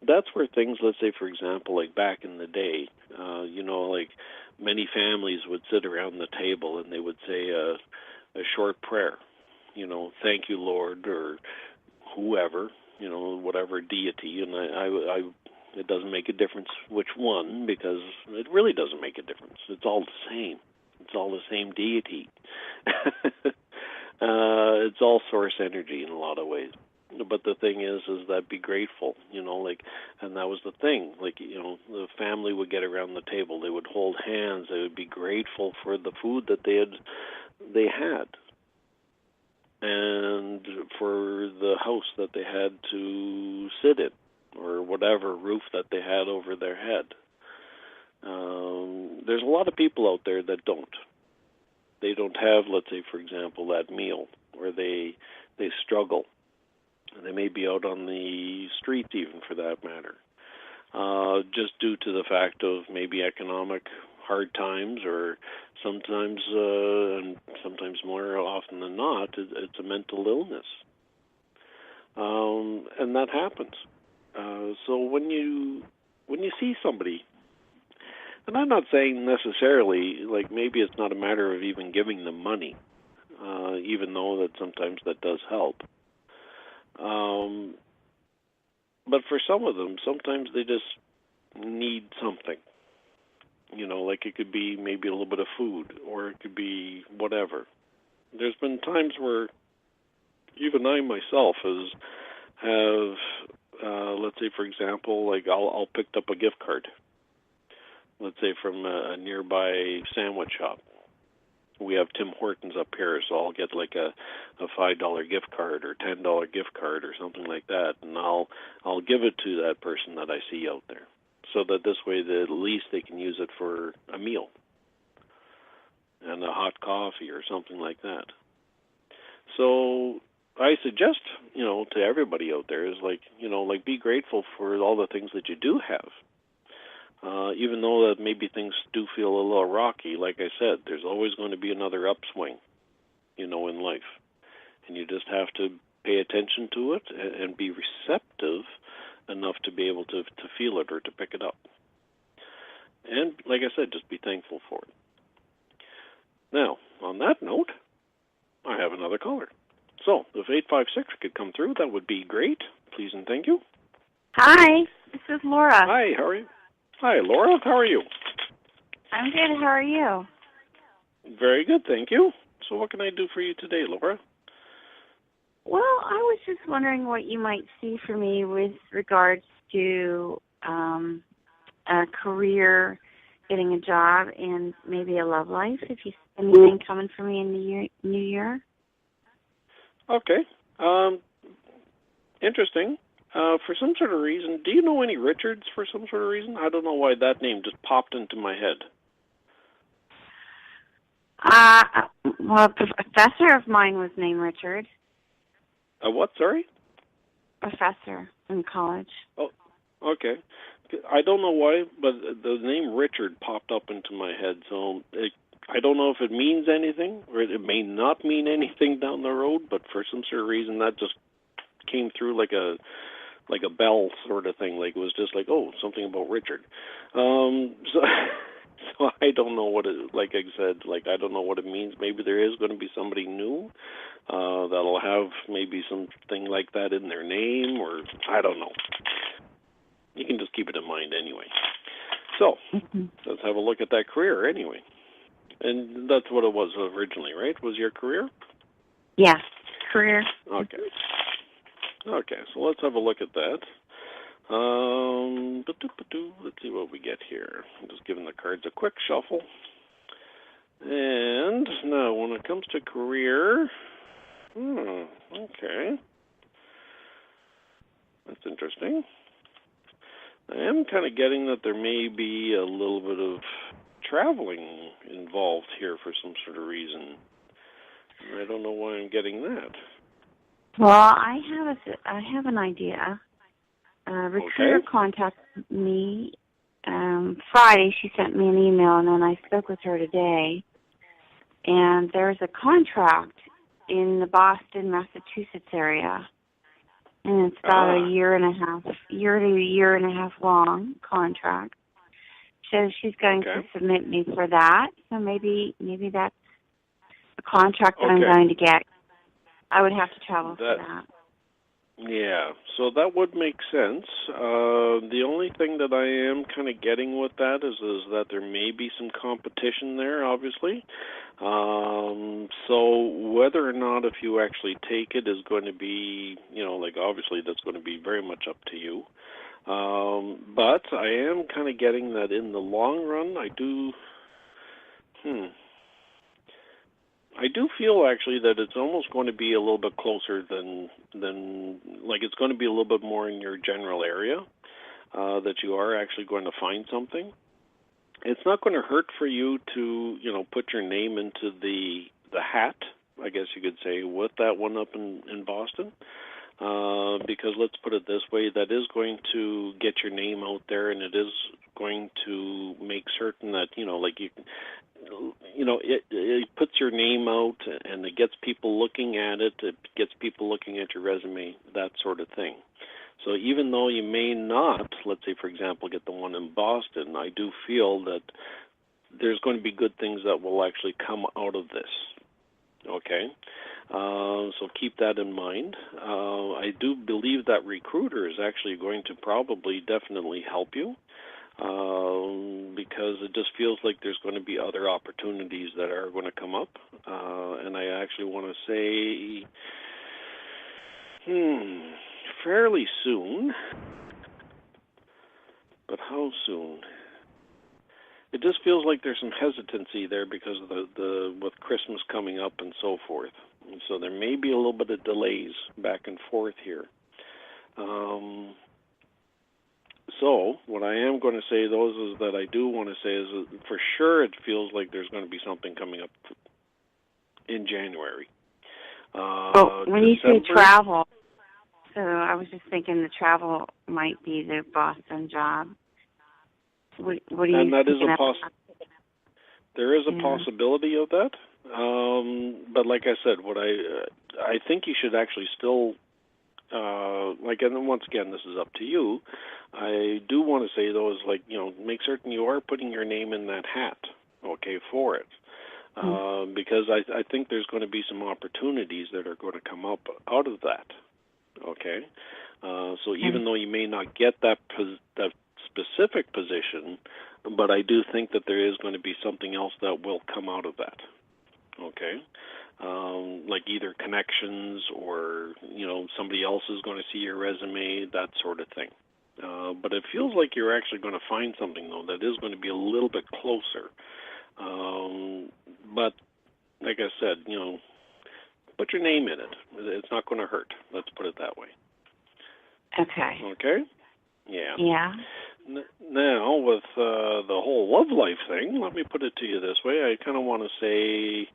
That's where things, let's say, for example, like back in the day, like many families would sit around the table and they would say a short prayer. Thank you, Lord, or whoever, whatever deity, and I it doesn't make a difference which one, because it really doesn't make a difference. It's all the same. It's all the same deity. It's all source energy in a lot of ways. But the thing is that be grateful, and that was the thing. The family would get around the table. They would hold hands. They would be grateful for the food that they had. And for the house that they had to sit in, or whatever roof that they had over their head. There's a lot of people out there that don't. They don't have, let's say, for example, that meal, or they struggle. They may be out on the streets, even for that matter, just due to the fact of maybe economic hard times, or sometimes, and sometimes more often than not, it's a mental illness. And that happens. So when you see somebody, and I'm not saying necessarily, like maybe it's not a matter of even giving them money, even though that sometimes that does help. But for some of them, sometimes they just need something. Like it could be maybe a little bit of food, or it could be whatever. There's been times where even I myself have let's say, for example, like I'll pick up a gift card, let's say from a nearby sandwich shop. We have Tim Hortons up here, so I'll get like a $5 gift card or $10 gift card or something like that, and I'll give it to that person that I see out there, so that this way at least they can use it for a meal and a hot coffee or something like that. So I suggest, to everybody out there is like be grateful for all the things that you do have. Even though that maybe things do feel a little rocky, like I said, there's always going to be another upswing, in life. And you just have to pay attention to it and be receptive enough to be able to feel it or to pick it up. And like I said, just be thankful for it. Now, on that note, I have another caller. So, if 856 could come through, that would be great. Please and thank you. Hi, this is Laura. Hi, how are you? Hi, Laura. How are you? I'm good. How are you? Very good, thank you. So what can I do for you today, Laura? Well, I was just wondering what you might see for me with regards to a career, getting a job, and maybe a love life, if you see anything coming for me in the new year. Okay. Interesting. For some sort of reason, do you know any Richards for some sort of reason? I don't know why that name just popped into my head. Well, a professor of mine was named Richard. A what, sorry? Professor in college. Oh, okay. I don't know why, but the name Richard popped up into my head, so I don't know if it means anything, or it may not mean anything down the road, but for some sort of reason that just came through like a bell sort of thing. Like it was just like, oh, something about Richard. So I don't know what it, like I said, like I don't know what it means. Maybe there is going to be somebody new that'll have maybe something like that in their name, or I don't know. You can just keep it in mind anyway. So let's have a look at that career anyway. And that's what it was originally, right? Was your career? Yeah, career. Okay. Okay, so let's have a look at that. Let's see what we get here. I'm just giving the cards a quick shuffle. And now, when it comes to career, okay. That's interesting. I am kind of getting that there may be a little bit of traveling involved here for some sort of reason. I don't know why I'm getting that. Well, I have an idea. recruiter contacted me Friday. She sent me an email, and then I spoke with her today. And there's a contract in the Boston, Massachusetts area, and it's about a year to a year and a half long contract. So she's going to submit me for that. So maybe that's a contract that I'm going to get. I would have to travel for that. Yeah, so that would make sense. The only thing that I am kind of getting with that is that there may be some competition there, obviously. So whether or not if you actually take it is going to be, obviously that's going to be very much up to you. But I am kind of getting that in the long run, I do feel actually that it's almost going to be a little bit closer than it's going to be a little bit more in your general area, that you are actually going to find something. It's not going to hurt for you to, put your name into the hat, I guess you could say, with that one up in Boston. Because let's put it this way, that is going to get your name out there, and it is going to make certain that, it puts your name out, and it gets people looking at it. It gets people looking at your resume, that sort of thing. So even though you may not, let's say, for example, get the one in Boston, I do feel that there's going to be good things that will actually come out of this. Okay? So keep that in mind. I do believe that recruiter is actually going to probably definitely help you, because it just feels like there's going to be other opportunities that are going to come up. And I actually want to say fairly soon. But how soon? It just feels like there's some hesitancy there because of the with Christmas coming up and so forth. And so there may be a little bit of delays back and forth here. So what I am going to say, though, is that I do want to say is that for sure it feels like there's going to be something coming up in January. When you say travel, so I was just thinking the travel might be the Boston job. What are you? And that is there is a possibility of that. But like I said, what I think you should actually still, and once again, this is up to you. I do want to say, though, is make certain you are putting your name in that hat, for it. Because I think there's going to be some opportunities that are going to come up out of that, So even though you may not get that specific position, but I do think that there is going to be something else that will come out of that, like either connections or, somebody else is going to see your resume, that sort of thing. But it feels like you're actually going to find something, though, that is going to be a little bit closer. But like I said, put your name in it. It's not going to hurt. Let's put it that way. Okay. Okay? Yeah. Yeah. Now, with the whole love life thing, let me put it to you this way. I kind of want to say,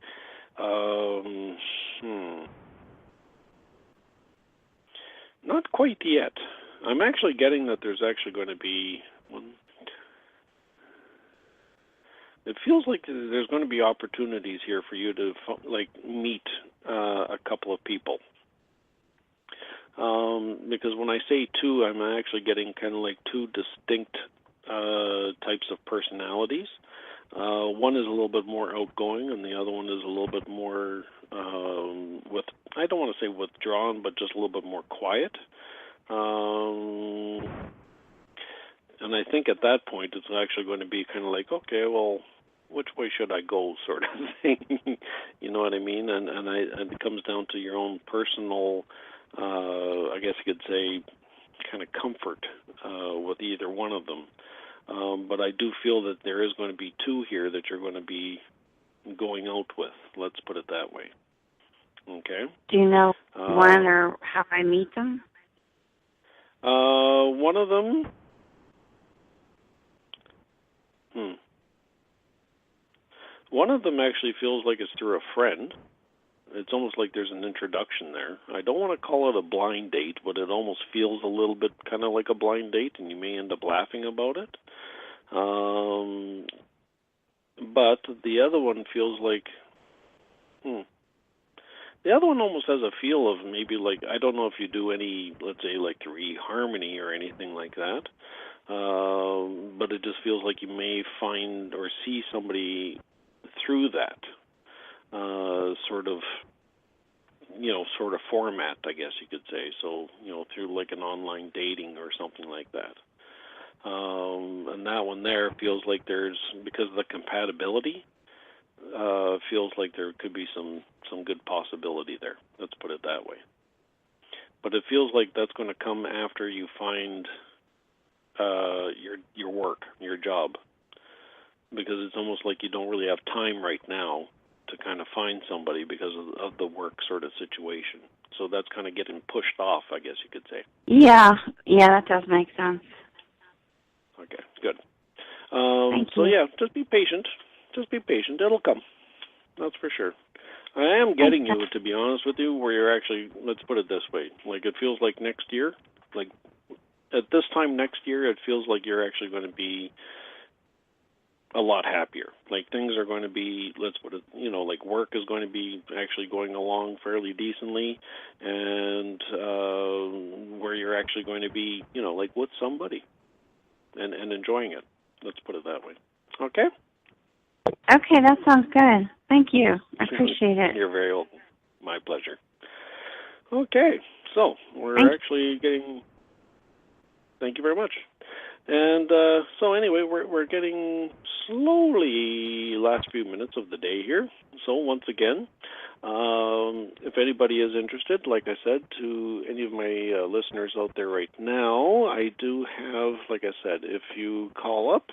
not quite yet. I'm actually getting that there's actually going to be one. It feels like there's going to be opportunities here for you to meet a couple of people. Because when I say two, I'm actually getting kind of like two distinct types of personalities. One is a little bit more outgoing, and the other one is a little bit more I don't want to say withdrawn, but just a little bit more quiet. And I think at that point it's actually going to be kind of like, okay, well, which way should I go, sort of thing. You know what I mean? And it comes down to your own personal, I guess you could say, kind of comfort with either one of them. But I do feel that there is going to be two here that you're going to be going out with. Let's put it that way. Okay? Do you know when or how I meet them? One of them... One of them actually feels like it's through a friend. It's almost like there's an introduction there. I don't want to call it a blind date, but it almost feels a little bit kind of like a blind date, and you may end up laughing about it. But the other one feels like, the other one almost has a feel of maybe like, I don't know if you do any, let's say, like reharmony or anything like that, but it just feels like you may find or see somebody through that sort of format, I guess you could say. So, through like an online dating or something like that. And that one there feels like because of the compatibility, feels like there could be some good possibility there. Let's put it that way. But it feels like that's going to come after you find your work, your job, because it's almost like you don't really have time right now to kind of find somebody because of the work sort of situation. So that's kind of getting pushed off, I guess you could say. Yeah, that does make sense. Okay, good. Thank you. So yeah, just be patient. It'll come. That's for sure. I am getting you, to be honest with you, where you're actually, let's put it this way, like it feels like next year, like at this time next year, it feels like you're actually going to be a lot happier. Like things are going to be, let's put it, like work is going to be actually going along fairly decently, and where you're actually going to be, like with somebody and enjoying it. Let's put it that way. Okay? Okay, that sounds good. Thank you. I appreciate it. You're very welcome. My pleasure. Okay, so we're actually getting... Thank you very much. And so anyway, we're getting slowly last few minutes of the day here. So once again, if anybody is interested, like I said, to any of my listeners out there right now, I do have, like I said, if you call up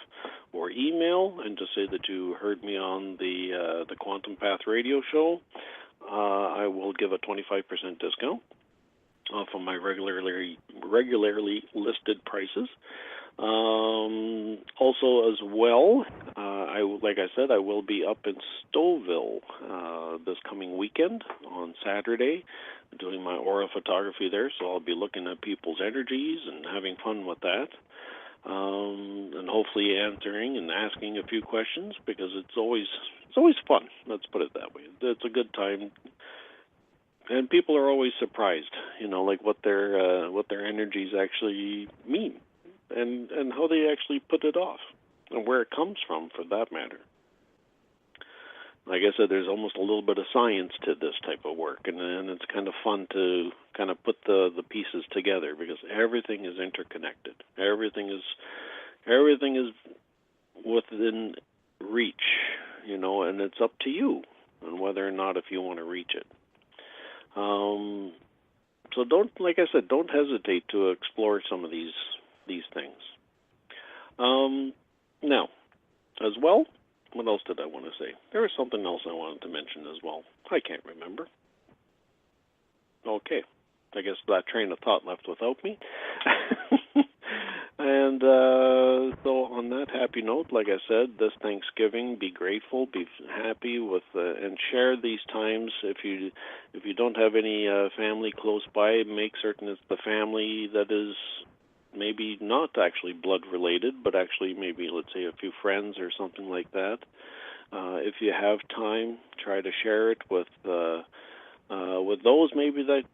or email and just say that you heard me on the Quantum Path radio show, I will give a 25% discount off of my regularly listed prices. Also, as well, like I said, I will be up in Stouffville this coming weekend on Saturday, doing my aura photography there. So I'll be looking at people's energies and having fun with that, and hopefully answering and asking a few questions, because it's always fun. Let's put it that way. It's a good time. And people are always surprised, like what their energies actually mean, and how they actually put it off, and where it comes from, for that matter. Like I said, there's almost a little bit of science to this type of work, and it's kind of fun to kind of put the pieces together, because everything is interconnected. Everything is within reach, and it's up to you on whether or not if you want to reach it. So like I said, don't hesitate to explore some of these things. Now, as well, what else did I want to say? There was something else I wanted to mention as well. I can't remember. Okay. I guess that train of thought left without me. And so on that happy note, like I said, this Thanksgiving, be grateful, be happy with, and share these times. If you don't have any family close by, make certain it's the family that is maybe not actually blood related, but actually maybe, let's say, a few friends or something like that. If you have time, try to share it with those maybe that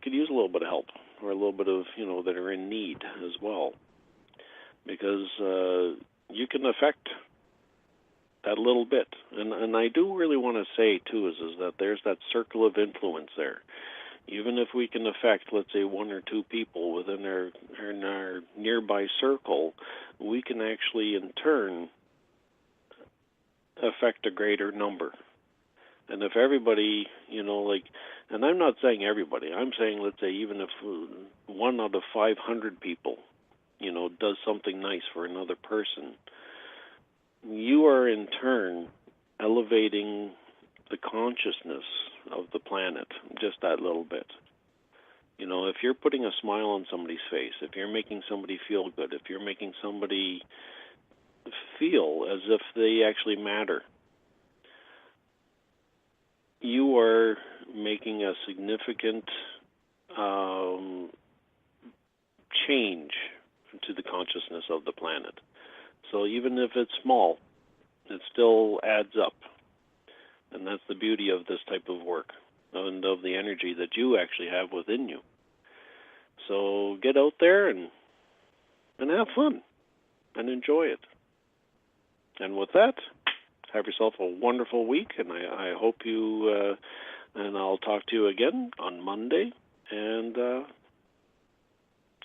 could use a little bit of help, or a little bit of, that are in need as well. Because you can affect that little bit. And I do really want to say, too, is that there's that circle of influence there. Even if we can affect, let's say, one or two people within our nearby circle, we can actually, in turn, affect a greater number. And if everybody, and I'm not saying everybody, I'm saying, let's say, even if 1 out of 500 people, does something nice for another person, you are in turn elevating the consciousness of the planet just that little bit. If you're putting a smile on somebody's face, if you're making somebody feel good, if you're making somebody feel as if they actually matter, you are making a significant change to the consciousness of the planet. So even if it's small, it still adds up. And that's the beauty of this type of work and of the energy that you actually have within you. So get out there and have fun and enjoy it. And with that, have yourself a wonderful week, and I hope you, and I'll talk to you again on Monday, and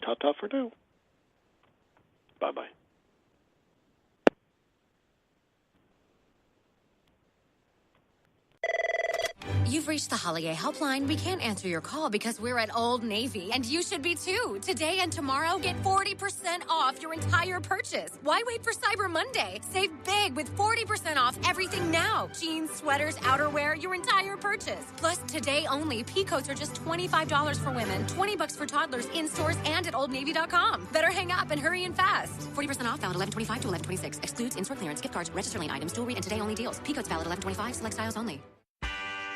ta-ta for now. Bye-bye. You've reached the Holiday Helpline. We can't answer your call because we're at Old Navy, and you should be too. Today and tomorrow, get 40% off your entire purchase. Why wait for Cyber Monday? Save big with 40% off everything now. Jeans, sweaters, outerwear, your entire purchase. Plus, today only, peacoats are just $25 for women, $20 for toddlers in stores and at oldnavy.com. Better hang up and hurry in fast. 40% off valid 11/25 to 11/26. Excludes in-store clearance, gift cards, register lane items, jewelry, and today only deals. Peacoats valid 11/25, select styles only.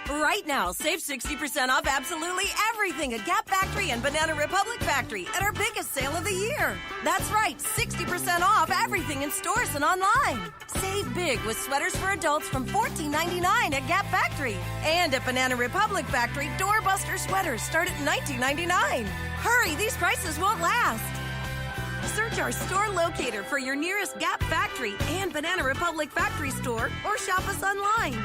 Right now, save 60% off absolutely everything at Gap Factory and Banana Republic Factory at our biggest sale of the year. That's right, 60% off everything in stores and online. Save big with sweaters for adults from $14.99 at Gap Factory. And at Banana Republic Factory, doorbuster sweaters start at $19.99. Hurry, these prices won't last. Search our store locator for your nearest Gap Factory and Banana Republic Factory store or shop us online.